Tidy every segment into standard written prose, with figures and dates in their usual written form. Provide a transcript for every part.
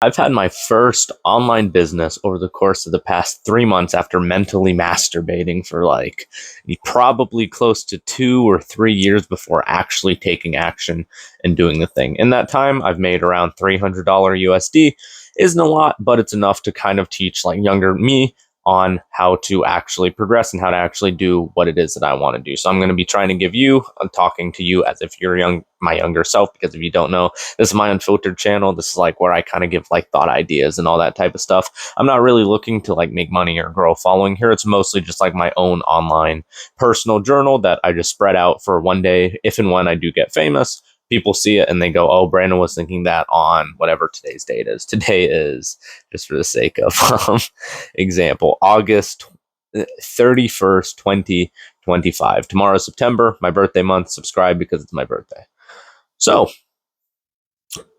I've had my first online business over the course of the past 3 months after mentally masturbating for like probably close to 2 or 3 years before actually taking action and doing the thing. In that time, I've made around $300 USD. Isn't a lot, but it's enough to kind of teach like younger me on how to actually progress and how to actually do what it is that I want to do. So I'm going to be trying to give you, I'm talking to you as if you're my younger self, because if you don't know, this is my unfiltered channel. This is like where I kind of give like thought ideas and all that type of stuff. I'm not really looking to like make money or grow a following here. It's mostly just like my own online personal journal that I just spread out for one day. If and when I do get famous, people see it and they go, oh, Brandon was thinking that on whatever today's date is. Today is, just for the sake of example, August 31st, 2025. Tomorrow is September, my birthday month. Subscribe because it's my birthday. So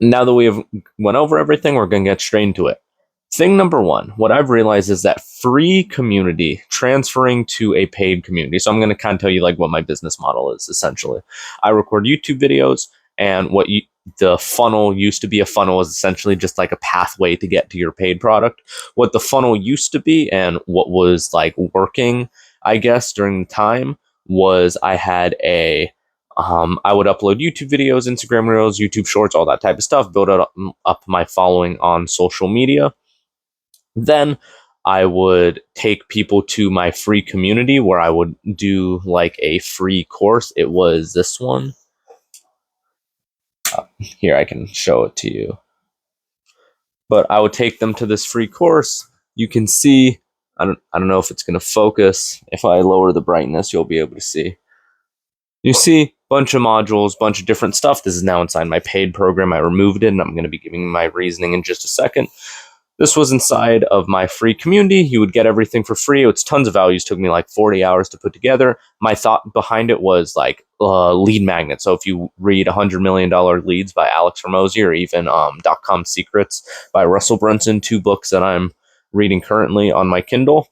now that we have went over everything, we're going to get straight into it. Thing number one, what I've realized is that free community transferring to a paid community. So I'm going to kind of tell you like what my business model is essentially. I record YouTube videos, and the funnel used to be, a funnel is essentially just like a pathway to get to your paid product. What the funnel used to be and what was like working, I guess, during the time was I had I would upload YouTube videos, Instagram Reels, YouTube Shorts, all that type of stuff, build up my following on social media. Then I would take people to my free community where I would do like a free course. It was this one. Here, I can show it to you. But I would take them to this free course. You can see, I don't know if it's going to focus. If I lower the brightness, you'll be able to see. You see, bunch of modules, bunch of different stuff. This is now inside my paid program. I removed it, and I'm going to be giving my reasoning in just a second. This was inside of my free community. You would get everything for free. It's tons of values. Took me like 40 hours to put together. My thought behind it was like lead magnet. So if you read $100 million Leads by Alex Hormozi, or even .com Secrets by Russell Brunson, two books that I'm reading currently on my Kindle,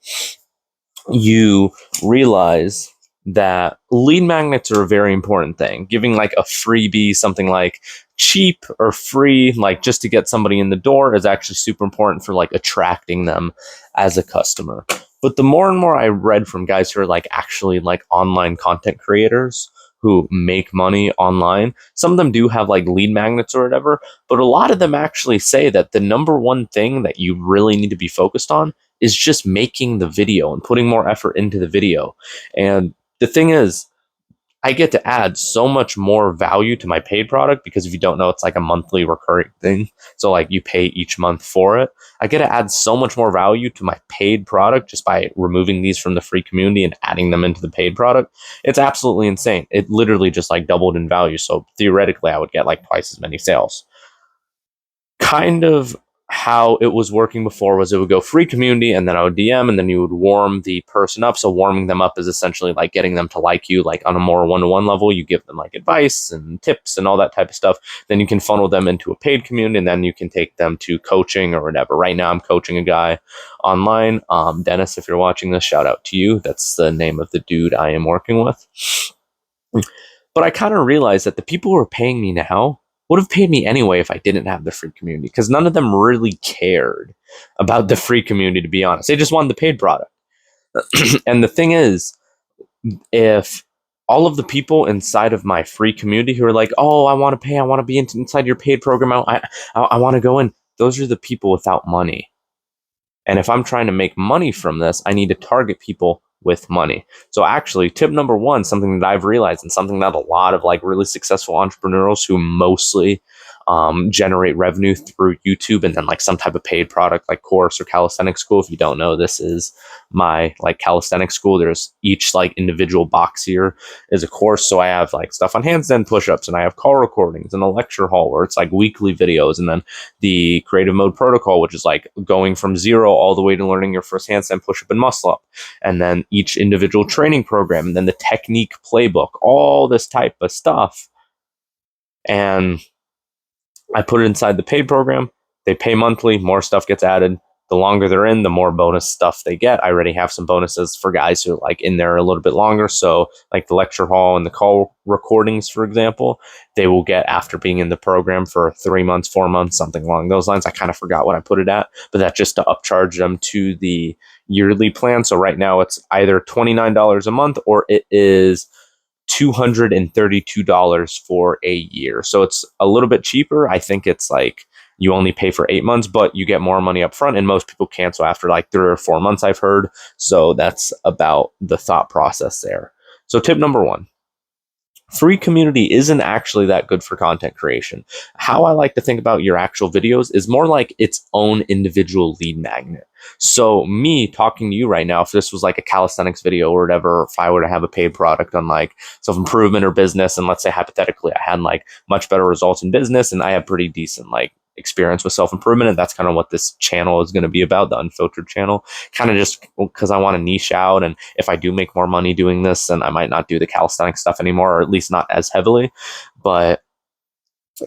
you realize that lead magnets are a very important thing. Giving like a freebie, something like cheap or free, like just to get somebody in the door, is actually super important for like attracting them as a customer. But the more and more I read from guys who are like actually like online content creators who make money online, some of them do have like lead magnets or whatever, but a lot of them actually say that the number one thing that you really need to be focused on is just making the video and putting more effort into the video. And the thing is, I get to add so much more value to my paid product, because if you don't know, it's like a monthly recurring thing. So like you pay each month for it. I get to add so much more value to my paid product just by removing these from the free community and adding them into the paid product. It's absolutely insane. It literally just like doubled in value. So theoretically, I would get like twice as many sales. Kind of how it was working before was it would go free community, and then I would DM, and then you would warm the person up. So warming them up is essentially like getting them to like you, like on a more one-to-one level. You give them like advice and tips and all that type of stuff. Then you can funnel them into a paid community, and then you can take them to coaching or whatever. Right now I'm coaching a guy online. Dennis, if you're watching this, shout out to you. That's the name of the dude I am working with. But I kind of realized that the people who are paying me now would have paid me anyway if I didn't have the free community, because none of them really cared about the free community, to be honest. They just wanted the paid product. And the thing is, if all of the people inside of my free community who are like, oh, I want to pay, I want to be inside your paid program, I want to go in, those are the people without money. And if I'm trying to make money from this, I need to target people with money. So actually, tip number one, something that I've realized, and something that a lot of like really successful entrepreneurs who mostly generate revenue through YouTube and then like some type of paid product like course or calisthenics school. If you don't know, this is my like calisthenics school. There's each like individual box here is a course. So I have like stuff on handstand push-ups, and I have call recordings and a lecture hall where it's like weekly videos, and then the creative mode protocol, which is like going from zero all the way to learning your first handstand push-up and muscle up, and then each individual training program, and then the technique playbook, all this type of stuff. And I put it inside the paid program. They pay monthly, more stuff gets added. The longer they're in, the more bonus stuff they get. I already have some bonuses for guys who are like in there a little bit longer. So like the lecture hall and the call recordings, for example, they will get after being in the program for 3 months, 4 months, something along those lines. I kind of forgot what I put it at, but that's just to upcharge them to the yearly plan. So right now it's either $29 a month or it is $232 for a year. So it's a little bit cheaper. I think it's like you only pay for 8 months, but you get more money up front, and most people cancel after like 3 or 4 months, I've heard. So that's about the thought process there. So tip number 1, free community isn't actually that good for content creation. How I like to think about your actual videos is more like its own individual lead magnet. So me talking to you right now, if this was like a calisthenics video or whatever, if I were to have a paid product on like self-improvement or business, and let's say hypothetically I had like much better results in business and I have pretty decent like experience with self-improvement, and that's kind of what this channel is going to be about, the Unfiltered channel, kind of just because I want to niche out. And if I do make more money doing this, then I might not do the calisthenics stuff anymore, or at least not as heavily. But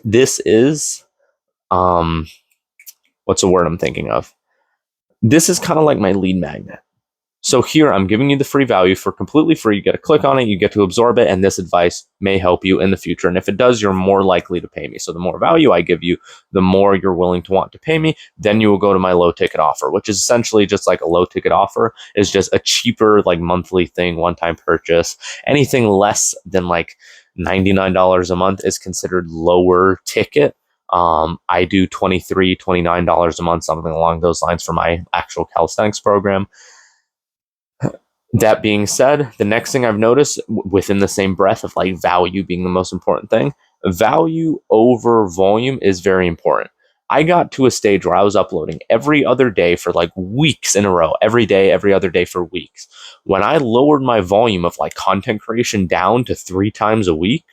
this is what's the word I'm thinking of? This is kind of like my lead magnet. So here I'm giving you the free value for completely free. You get to click on it, you get to absorb it, and this advice may help you in the future. And if it does, you're more likely to pay me. So the more value I give you, the more you're willing to want to pay me. Then you will go to my low ticket offer, which is essentially just like a low ticket offer, is just a cheaper like monthly thing, one-time purchase. Anything less than like $99 a month is considered lower ticket. I do $23, $29 a month, something along those lines for my actual calisthenics program. That being said, the next thing I've noticed within the same breath of like value being the most important thing, value over volume is very important. I got to a stage where I was uploading every other day for like weeks in a row, every day, every other day for weeks. When I lowered my volume of like content creation down to 3 times a week,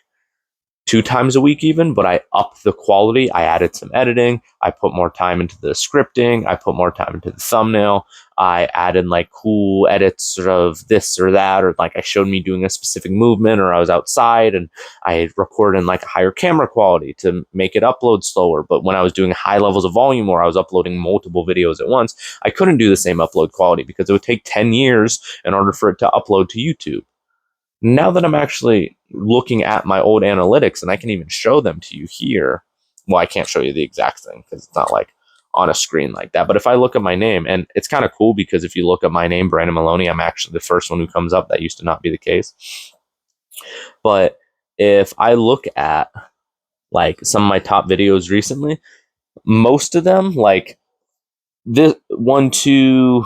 2 times a week even, but I upped the quality. I added some editing. I put more time into the scripting. I put more time into the thumbnail. I added like cool edits of this or that, or like I showed me doing a specific movement, or I was outside and I recorded in like a higher camera quality to make it upload slower. But when I was doing high levels of volume or I was uploading multiple videos at once, I couldn't do the same upload quality because it would take 10 years in order for it to upload to YouTube. Now that I'm actually looking at my old analytics, and I can even show them to you here. Well, I can't show you the exact thing because it's not like on a screen like that. But if I look at my name, and it's kind of cool because if you look at my name, Brandon Maloney, I'm actually the first one who comes up. That used to not be the case. But if I look at like some of my top videos recently, most of them, like this 1, 2,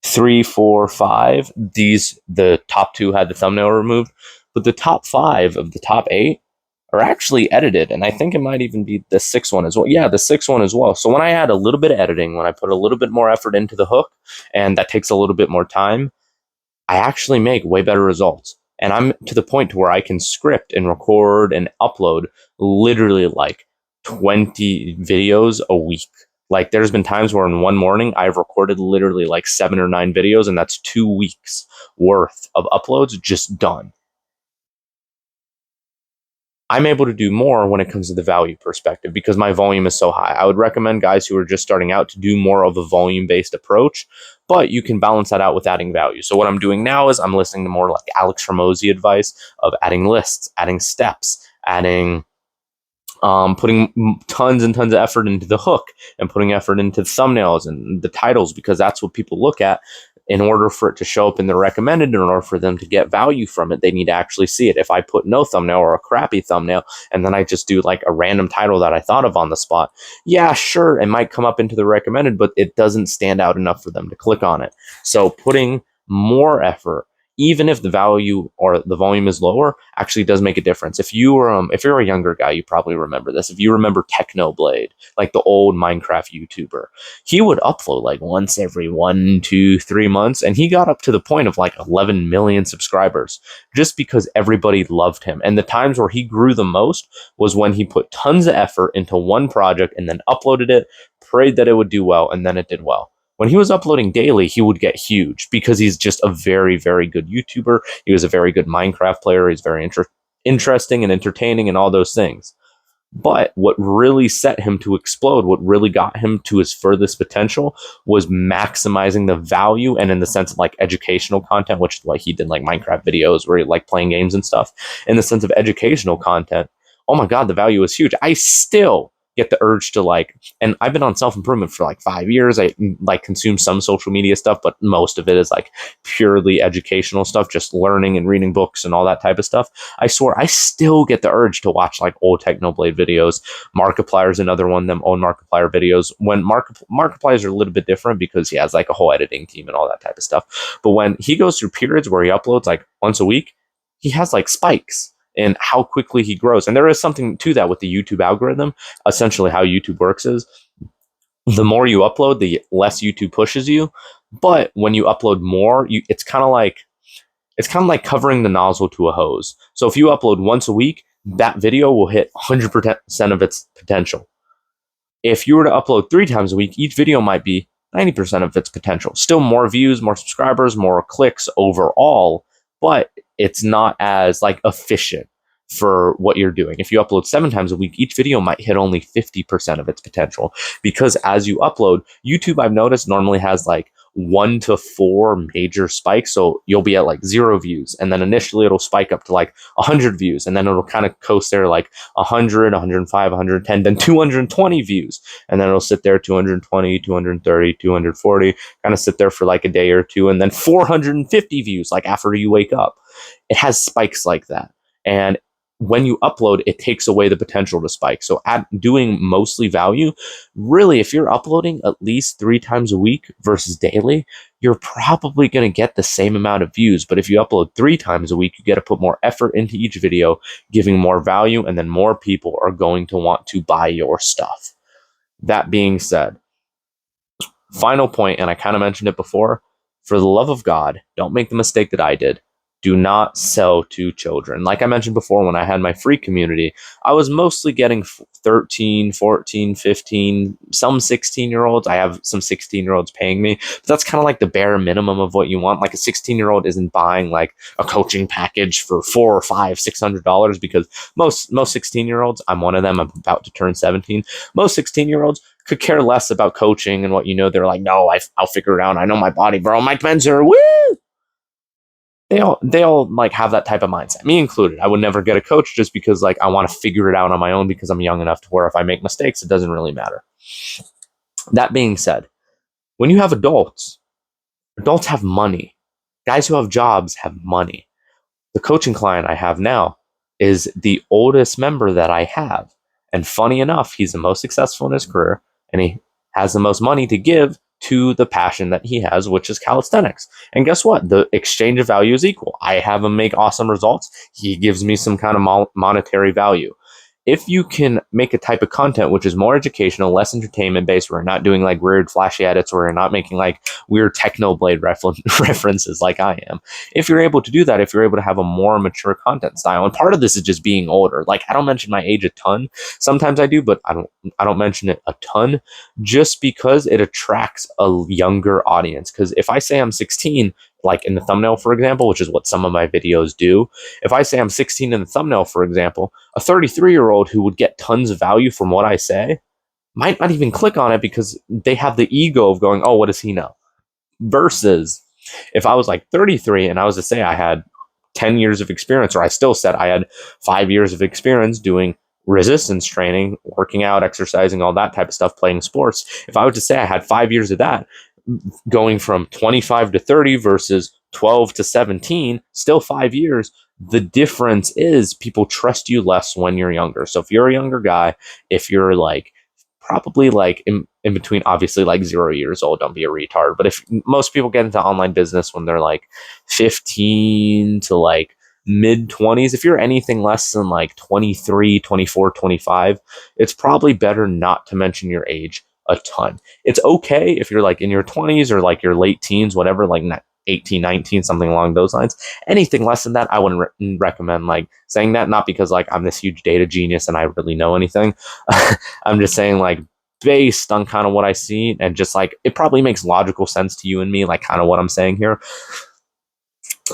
3, 4, 5. The top 2 had the thumbnail removed, but the top 5 of the top 8 are actually edited, and I think it might even be the 6th one as well. Yeah, the 6th one as well. So when I add a little bit of editing, when I put a little bit more effort into the hook, and that takes a little bit more time, I actually make way better results. And I'm to the point to where I can script and record and upload literally like 20 videos a week. Like there's been times where in one morning I've recorded literally like 7 or 9 videos, and that's 2 weeks worth of uploads just done. I'm able to do more when it comes to the value perspective because my volume is so high. I would recommend guys who are just starting out to do more of a volume-based approach, but you can balance that out with adding value. So what I'm doing now is I'm listening to more like Alex Hormozi advice of adding lists, adding steps, adding putting tons and tons of effort into the hook and putting effort into the thumbnails and the titles, because that's what people look at. In order for it to show up in the recommended, in order for them to get value from it, they need to actually see it. If I put no thumbnail or a crappy thumbnail and then I just do like a random title that I thought of on the spot, yeah, sure, it might come up into the recommended, but it doesn't stand out enough for them to click on it. So putting more effort, even if the value or the volume is lower, actually does make a difference. If you're a younger guy, you probably remember this. If you remember Technoblade, like the old Minecraft YouTuber, he would upload like once every 1, 2, 3 months, and he got up to the point of like 11 million subscribers just because everybody loved him. And the times where he grew the most was when he put tons of effort into one project and then uploaded it, prayed that it would do well, and then it did well. When he was uploading daily, he would get huge because he's just a very, very good YouTuber. He was a very good Minecraft player. He's very interesting and entertaining and all those things. But what really set him to explode, what really got him to his furthest potential, was maximizing the value, and in the sense of like educational content, which is why he did like Minecraft videos where he like playing games and stuff. In the sense of educational content, oh my God, the value is huge. I still get the urge to like, and I've been on self-improvement for like 5 years. I like consume some social media stuff, but most of it is like purely educational stuff, just learning and reading books and all that type of stuff. I swear I still get the urge to watch like old Technoblade videos. Markiplier is another one, them old Markiplier videos. When Markipliers are a little bit different because he has like a whole editing team and all that type of stuff. But when he goes through periods where he uploads like once a week, he has like spikes in how quickly he grows. And there is something to that with the YouTube algorithm. Essentially, how YouTube works is the more you upload, the less YouTube pushes you. But when you upload more, it's kind of like covering the nozzle to a hose. So if you upload once a week, that video will hit 100% of its potential. If you were to upload 3 times a week, each video might be 90% of its potential. Still more views, more subscribers, more clicks overall, but it's not as like efficient for what you're doing. If you upload 7 times a week, each video might hit only 50% of its potential, because as you upload, YouTube, I've noticed, normally has like 1 to 4 major spikes. So you'll be at like 0 views, and then initially it'll spike up to like 100 views, and then it'll kind of coast there like 100, 105, 110, then 220 views, and then it'll sit there 220, 230, 240, kind of sit there for like a day or two, and then 450 views like after you wake up. It has spikes like that. And when you upload, it takes away the potential to spike. So doing mostly value, really, if you're uploading at least 3 times a week versus daily, you're probably going to get the same amount of views. But if you upload 3 times a week, you get to put more effort into each video, giving more value, and then more people are going to want to buy your stuff. That being said, final point, and I kind of mentioned it before, for the love of God, don't make the mistake that I did. Do not sell to children. Like I mentioned before, when I had my free community, I was mostly getting 13, 14, 15, some 16-year-olds. I have some 16-year-olds paying me, but that's kind of like the bare minimum of what you want. Like a 16-year-old isn't buying like a coaching package for $400 or $500, $600, because most 16-year-olds, I'm one of them, I'm about to turn 17. Most 16-year-olds could care less about coaching and what you know. They're like, no, I'll figure it out. I know my body, bro. Mike Benzer, woo! They all like have that type of mindset, me included. I would never get a coach just because like I want to figure it out on my own, because I'm young enough to where if I make mistakes, it doesn't really matter. That being said, when you have adults have money. Guys who have jobs have money. The coaching client I have now is the oldest member that I have. And funny enough, he's the most successful in his career, and he has the most money to give to the passion that he has, which is calisthenics. And guess what? The exchange of value is equal. I have him make awesome results. He gives me some kind of monetary value. If you can make a type of content which is more educational, less entertainment based, where you're not doing like weird flashy edits, where you're not making like weird Technoblade references like I am. If you're able to do that, if you're able to have a more mature content style, and part of this is just being older. Like I don't mention my age a ton. Sometimes I do, but I don't mention it a ton, just because it attracts a younger audience. Because if I say I'm 16, like in the thumbnail, for example, which is what some of my videos do, if I say I'm 16 in the thumbnail, for example, a 33-year-old who would get tons of value from what I say might not even click on it, because they have the ego of going, oh, what does he know? Versus if I was like 33 and I was to say I had 10 years of experience, or I still said I had 5 years of experience doing resistance training, working out, exercising, all that type of stuff, playing sports. If I was to say I had 5 years of that, going from 25 to 30 versus 12 to 17, still 5 years. The difference is people trust you less when you're younger. So if you're a younger guy, if you're like probably like in between, obviously like 0 years old, don't be a retard. But if most people get into online business when they're like 15 to like mid 20s, if you're anything less than like 23, 24, 25, it's probably better not to mention your age a ton. It's okay if you're like in your 20s or like your late teens, whatever, like 18, 19, something along those lines. Anything less than that, I wouldn't recommend like saying that, not because like I'm this huge data genius and I really know anything. I'm just saying like based on kind of what I see, and just like it probably makes logical sense to you and me, like kind of what I'm saying here.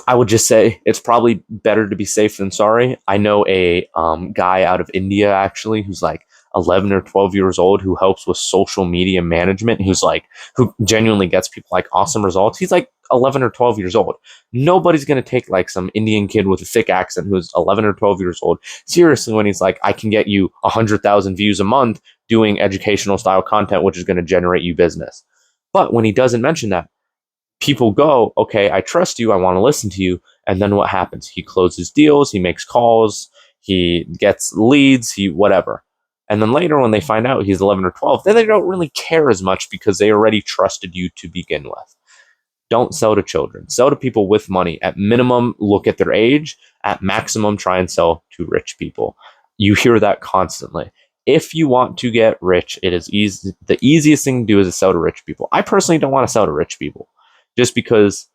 I would just say it's probably better to be safe than sorry. I know a guy out of India actually who's like 11 or 12 years old who helps with social media management, who genuinely gets people like awesome results. He's like 11 or 12 years old. Nobody's going to take like some Indian kid with a thick accent who's 11 or 12 years old seriously when he's like, I can get you 100,000 views a month doing educational style content, which is going to generate you business. But when he doesn't mention that, people go, okay, I trust you. I want to listen to you. And then what happens? He closes deals, he makes calls, he gets leads, he whatever. And then later, when they find out he's 11 or 12, then they don't really care as much because they already trusted you to begin with. Don't sell to children. Sell to people with money. At minimum, look at their age. At maximum, try and sell to rich people. You hear that constantly. If you want to get rich, it is easy. The easiest thing to do is to sell to rich people. I personally don't want to sell to rich people just because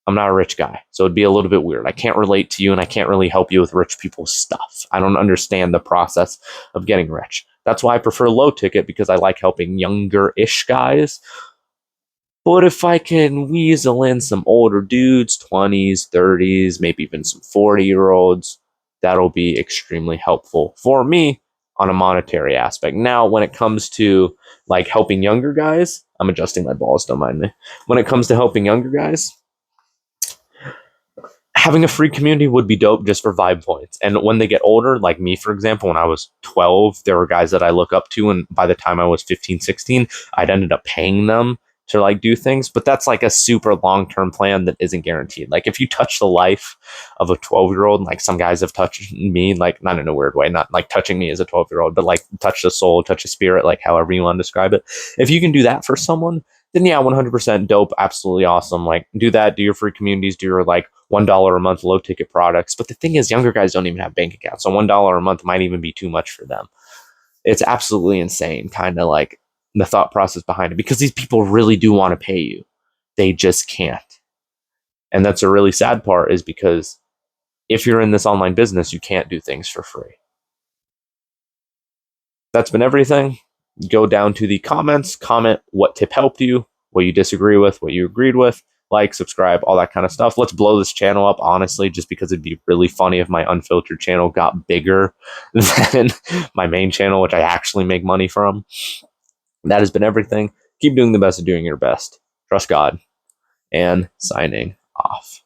I'm not a rich guy. So it'd be a little bit weird. I can't relate to you and I can't really help you with rich people's stuff. I don't understand the process of getting rich. That's why I prefer low ticket, because I like helping younger-ish guys. But if I can weasel in some older dudes, 20s, 30s, maybe even some 40-year-olds, that'll be extremely helpful for me on a monetary aspect. Now, when it comes to like helping younger guys, I'm adjusting my balls, don't mind me. When it comes to helping younger guys, having a free community would be dope just for vibe points. And when they get older, like me, for example, when I was 12, there were guys that I look up to. And by the time I was 15, 16, I'd ended up paying them to like do things. But that's like a super long-term plan that isn't guaranteed. Like if you touch the life of a 12-year-old, like some guys have touched me, like not in a weird way, not like touching me as a 12-year-old, but like touch the soul, touch the spirit, like however you want to describe it. If you can do that for someone, then yeah, 100% dope, absolutely awesome. Like do that, do your free communities, do your like $1 a month low ticket products. But the thing is, younger guys don't even have bank accounts, so $1 a month might even be too much for them. It's absolutely insane, kind of like the thought process behind it, because these people really do want to pay you, they just can't. And that's a really sad part, is because if you're in this online business, you can't do things for free. That's been everything. Go down to the comments, comment what tip helped you, what you disagree with, what you agreed with, like, subscribe, all that kind of stuff. Let's blow this channel up, honestly, just because it'd be really funny if my unfiltered channel got bigger than my main channel, which I actually make money from. That has been everything. Keep doing the best of doing your best. Trust God. And signing off.